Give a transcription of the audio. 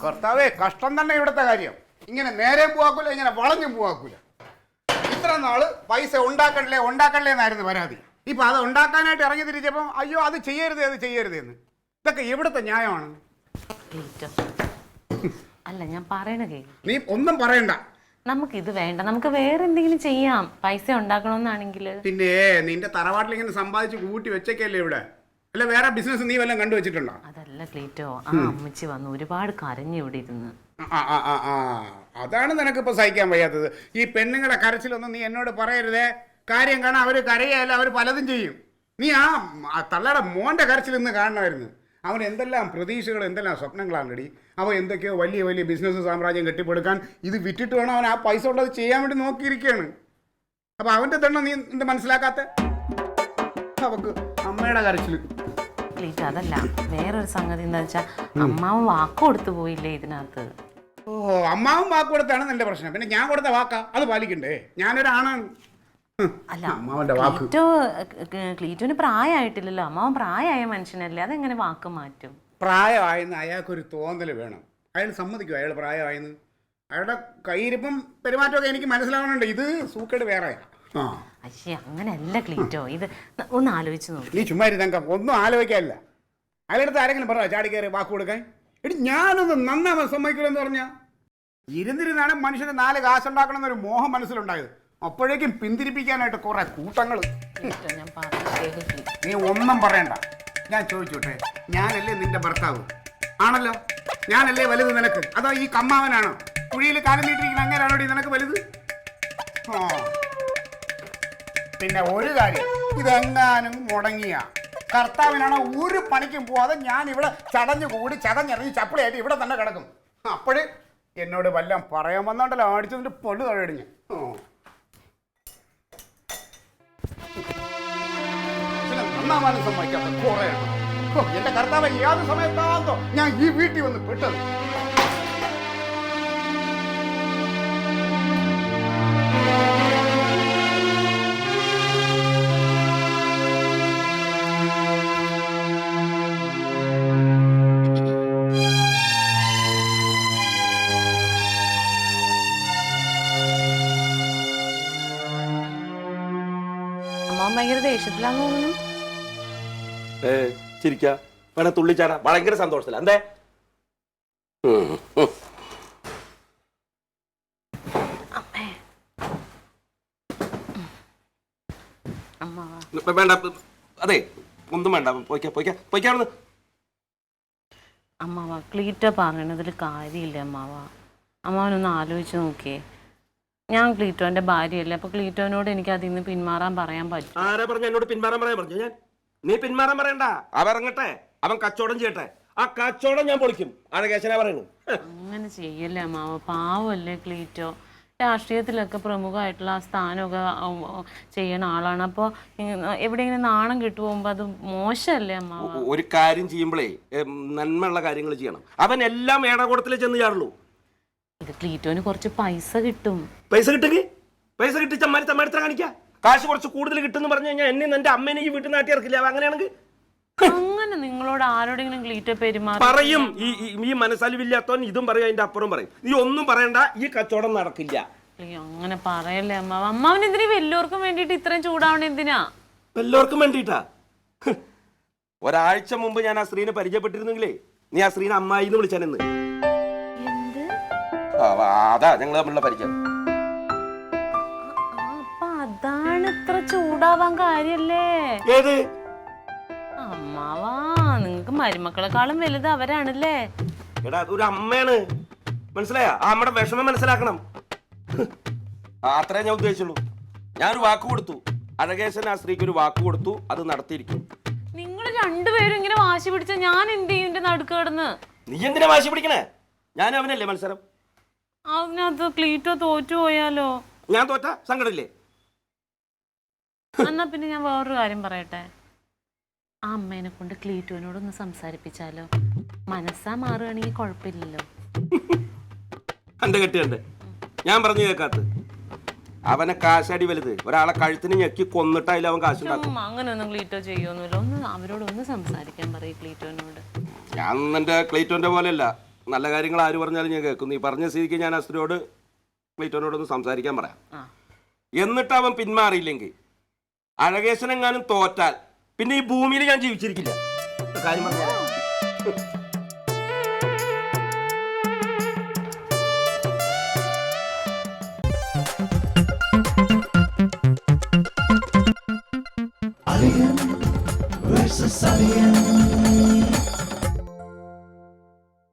കർത്താവേ, കഷ്ടം തന്നെ ഇവിടുത്തെ കാര്യം. ഇങ്ങനെ നേരെ പോവാക്കൂല, ഇങ്ങനെ വളഞ്ഞും പോവാക്കൂല. ഇത്ര നാള് പൈസ ഉണ്ടാക്കണ്ടേ എന്നായിരുന്നു പരാതി. ഇപ്പൊ അത് ഉണ്ടാക്കാനായിട്ട് ഇറങ്ങി തിരിച്ചപ്പം അയ്യോ അത് ചെയ്യരുതേ എന്ന്. ഇതൊക്കെ എവിടുത്തെ ന്യായമാണ്? അല്ല, ഞാൻ പറയണ നീ ഒന്നും പറയണ്ട. നമുക്ക് ഇത് വേണ്ട, നമുക്ക് വേറെ എന്തെങ്കിലും ചെയ്യാം. പൈസ ഉണ്ടാക്കണമെന്നാണെങ്കിൽ പിന്നെ നിന്റെ തറവാട്ടിൽ ഇങ്ങനെ സമ്പാദിച്ച് കൂട്ടി വെച്ചേക്കല്ലേ ഇവിടെ? അല്ല വേറെ ബിസിനസ് നീ വല്ലതും കണ്ടുവച്ചിട്ടുണ്ടോ? അതല്ല ക്ലീറ്റോ, ആ അമ്മച്ചി വന്ന് ഒരുപാട് കരഞ്ഞു ഇവിടെ ഇരുന്ന്. അതാണ് നിനക്കിപ്പോ സഹിക്കാൻ വയ്യാത്തത്. ഈ പെണ്ണുങ്ങളുടെ കരച്ചിലൊന്നും നീ എന്നോട് പറയരുതേ. കാര്യം കാണാൻ അവര് കരയല്ല, അവര് പലതും ചെയ്യും. നീ ആ തള്ളയുടെ മോന്റെ കരച്ചിൽ ഇന്ന് കാണണമായിരുന്നു. അവൻ എന്തെല്ലാം പ്രതീക്ഷകൾ, എന്തെല്ലാം സ്വപ്നങ്ങളാണടി. അവൻ എന്തൊക്കെയോ വലിയ വലിയ ബിസിനസ് സാമ്രാജ്യം കെട്ടിപ്പടുക്കാൻ ഇത് വിറ്റിട്ട് വേണം അവൻ ആ പൈസ ഉള്ളത് ചെയ്യാൻ വേണ്ടി നോക്കിയിരിക്കുകയാണ്. അപ്പൊ അവന്റെ തന്നെ നീ എന്താ മനസ്സിലാക്കാത്ത? അവക്ക് അമ്മയുടെ കരച്ചിൽ. ക്ലീറ്റോ, അതല്ല വേറൊരു സംഗതി എന്താ വെച്ചാ, അമ്മാവൻ വാക്ക് കൊടുത്തു പോയില്ലേ ഇതിനകത്ത്. ഓ, അമ്മാവും വാക്ക് കൊടുത്താണ് നിന്റെ പ്രശ്നം. പിന്നെ ഞാൻ കൊടുത്ത വാക്കാ, അത് പാലിക്കണ്ടേ? ഞാനൊരാണാണ്. അല്ല, ക്ലീറ്റോന് പ്രായമായിട്ടില്ലല്ലോ. അമ്മാവൻ പ്രായമായ മനുഷ്യനല്ലേ, അതെങ്ങനെ വാക്ക് മാറ്റും? പ്രായമായെന്ന് അയാൾക്കൊരു തോന്നൽ വേണം. അയാൾ സമ്മതിക്കും അയാൾ പ്രായമായെന്ന്. അയാളുടെ കയ്യിരിപ്പം പെരുമാറ്റമൊക്കെ എനിക്ക് മനസ്സിലാവണുണ്ട്. ഇത് സൂക്കേട് വേറെയാ. അയ്യേ, അങ്ങനെയല്ല ക്ലീറ്റോ, ഇത് ഒന്ന് ആലോചിച്ച് നോക്കി. നീ ചുമ്മാ ഇരുന്നങ്ക, ഒന്നും ആലോചിക്കാനില്ല. അയാളടുത്ത് ആരെങ്കിലും പറഞ്ഞോ ചാടി കയറി വാക്ക് കൊടുക്കാൻ? എടി ഞാനൊന്ന് നന്നാവാൻ സമ്മതിക്കില്ലെന്ന് പറഞ്ഞാ ഇരുന്നിരുന്നാണ് മനുഷ്യന് 4 കാശുണ്ടാക്കണം എന്നൊരു മോഹം മനസ്സിലുണ്ടായത്. അപ്പോഴേക്കും പിന്തിരിപ്പിക്കാനായിട്ട് കുറെ കൂട്ടങ്ങൾ. നീ ഒന്നും പറയണ്ട. ഞാൻ ചോദിച്ചോട്ടെ, ഞാനല്ലേ നിന്റെ ഭർത്താവ്? ആണല്ലോ. ഞാനല്ലേ വലുത് നിനക്ക്? അതോ ഈ കമ്മാവനാണോ? കുഴിയിൽ കാലം നീട്ടിരിക്കുന്ന അങ്ങനെയാണോ നിനക്ക് വലുത്? പിന്നെ ഒരു കാര്യം, ഇതെങ്ങാനും മുടങ്ങിയ കർത്താവിനാണോ ഒരു പണിക്കും പോവാതെ ഞാൻ ഇവിടെ ചടഞ്ഞുകൂടി ചതഞ്ഞിറങ്ങി ചപ്പിളിയായിട്ട് ഇവിടെ തന്നെ കിടക്കും. അപ്പോഴ് എന്നോട് വല്ലതും പറയാൻ വന്നോണ്ടല്ലോ അടിച്ചതിന്റെ പൊള്ളു തഴടിഞ്ഞ്. നന്നാവാനും സമ്മതിക്കാത്ത കുറേയാണ്. എന്റെ കർത്താവ് ഏത് സമയത്താന്തോ ഞാൻ ഈ വീട്ടിൽ വന്ന് പെട്ടത്. ഭയങ്കര ദേഷ്യത്തിലാന്ന് തോന്നുന്നു. ചിരിക്ക വേണേ തുള്ളിച്ചാടാ, ഭയങ്കര സന്തോഷത്തില. എന്തേ വേണ്ട, അതെ ഒന്നും വേണ്ട, പോയിക്കാവുന്ന. അമ്മാവ, ക്ലീറ്റോ പറയണതിൽ കാര്യമില്ല അമ്മാവ. അമ്മാവനൊന്ന് ആലോചിച്ച് നോക്കിയേ. ഞാൻ ക്ലീറ്റോന്റെ ഭാര്യയല്ലേ, അപ്പൊ ക്ലീറ്റോനോട് എനിക്ക് അതിൽ നിന്ന് പിന്മാറാൻ പറയാൻ പറ്റും. ആരാ പറഞ്ഞു എന്നോട് പിന്മാറാൻ പറയാൻ പറഞ്ഞു? ഞാൻ നീ പിന്മാറാൻ പറയണ്ട. അവൻ ഇറങ്ങട്ടെ, അവൻ കച്ചവടം ചെയ്യട്ടെ. ആ കച്ചവടം ഞാൻ പൊളിക്കും. അഴകേശനാ പറയുന്നു. അങ്ങനെ ചെയ്യല്ലേ അമ്മാവ, പാവല്ലേ ക്ലീറ്റോ. രാഷ്ട്രീയത്തിലൊക്കെ പ്രമുഖമായിട്ടുള്ള ആ സ്ഥാനമൊക്കെ ചെയ്യണ ആളാണ്. അപ്പോൾ എവിടെയെങ്കിലും നാണം കിട്ടുപോകുമ്പോ അത് മോശമല്ലേ അമ്മാവ? ഒരു കാര്യം ചെയ്യുമ്പോഴേ നന്മയുള്ള കാര്യങ്ങൾ ചെയ്യണം. അവൻ എല്ലാം ഏടകൂടത്തിലേ ചെന്ന് ചാടുള്ളൂ. ഇത് ക്ലീറ്റോന് കുറച്ച് പൈസ കിട്ടും. പൈസ കിട്ടി ചമ്മാരി കാണിക്കാം. കാശ് കുറച്ച് കൂടുതൽ കിട്ടും പറഞ്ഞു കഴിഞ്ഞാൽ എന്നെ എന്റെ അമ്മേനെ ഈ വീട്ടിൽ നാട്ടി ഇറക്കില്ല. അങ്ങനെയാണെങ്കിൽ അങ്ങനെ നിങ്ങളോട് ആരോടെങ്കിലും ക്ലീറ്റോ പെരുമാറും പറയും. ഈ മനസ്സലിവില്ലാത്തവൻ ഇതും പറയും, അതിന്റെ അപ്പുറം പറയും. നീ ഒന്നും പറയണ്ട, ഈ കച്ചവടം നടക്കില്ല. അങ്ങനെ പറയല്ലേ അമ്മാവ്. അമ്മാവൻ എന്തിനാ എല്ലാവർക്കും വേണ്ടിട്ട് ഇത്രയും ചൂടാവണ? എന്തിനാ എല്ലാവർക്കും വേണ്ടിട്ടാ? ഒരാഴ്ച മുമ്പ് ഞാൻ ആ സ്ത്രീനെ പരിചയപ്പെട്ടിരുന്നെങ്കിലേ നീ ആ സ്ത്രീനെ അമ്മായിന്ന് വിളിച്ചാനെന്ന്. അതാ ഞങ്ങൾ തമ്മിലുള്ള പരിചയം. അപ്പൊ അതാണ് ഇത്ര ചൂടാവാൻ കാര്യല്ലേ? ഏത് അമ്മാവാ, നിങ്ങക്ക് മരുമക്കളെക്കാളും വലുത് അവരാണല്ലേ? എടാ ഒരു അമ്മയാണ്, മനസ്സിലായ? ആ അമ്മയുടെ വിഷമം മനസ്സിലാക്കണം. അത്രേ ഞാൻ ഉദ്ദേശിച്ചുള്ളൂ. ഞാനൊരു വാക്ക് കൊടുത്തു. അഴകേശൻ ആ സ്ത്രീക്ക് ഒരു വാക്ക് കൊടുത്തു, അത് നടത്തിയിരിക്കും. നിങ്ങൾ രണ്ടുപേരും ഇങ്ങനെ വാശി പിടിച്ച ഞാൻ എന്ത് ചെയ്യും? എന്റെ നടുക്ക് കിടന്ന് നീ എന്തിനാ വാശി പിടിക്കണേ? ഞാൻ അവനല്ലേ മത്സരം. അതിനകത്ത് ക്ലീറ്റോ തോറ്റു പോയാലോ? ഞാൻ തോറ്റ സങ്കടമില്ലേ? എന്നാ പിന്നെ ഞാൻ വേറൊരു കാര്യം പറയട്ടെ. ആ അമ്മേനെ കൊണ്ട് ക്ലീറ്റോനോടൊന്ന് സംസാരിപ്പിച്ചാലോ? മനസ്സാ മാറുകയാണെങ്കിൽ കുഴപ്പമില്ലല്ലോ. എന്റെ കെട്ടിയുണ്ട്, ഞാൻ പറഞ്ഞു കേൾക്കാത്ത. അവനെ കാശാടി വലുത്. ഒരാളെ കഴുത്തിന് ഞെക്കി കൊന്നിട്ടായാലും അവൻ കാശുണ്ടാക്കും. അങ്ങനെയൊന്നും ക്ലീറ്റോ ചെയ്യൊന്നുമില്ല. ഒന്ന് അവരോടൊന്ന് സംസാരിക്കാൻ പറയും ക്ലീറ്റോനോട്. ഞാൻ എൻ്റെ ക്ലീറ്റോൻ്റെ പോലെയല്ല, നല്ല കാര്യങ്ങൾ ആര് പറഞ്ഞാലും ഞാൻ കേൾക്കും. നീ പറഞ്ഞ സ്ഥിതിക്ക് ഞാൻ അസ്ത്രോട് ക്ലീറ്റോനോടൊന്ന് സംസാരിക്കാൻ പറയാം. എന്നിട്ട് അവൻ പിന്മാറിയില്ലെങ്കിൽ, അഴകേശനെങ്ങാനും തോറ്റാൽ പിന്നെ ഈ ഭൂമിയിൽ ഞാൻ ജീവിച്ചിരിക്കില്ല. കാര്യം പറഞ്ഞാൽ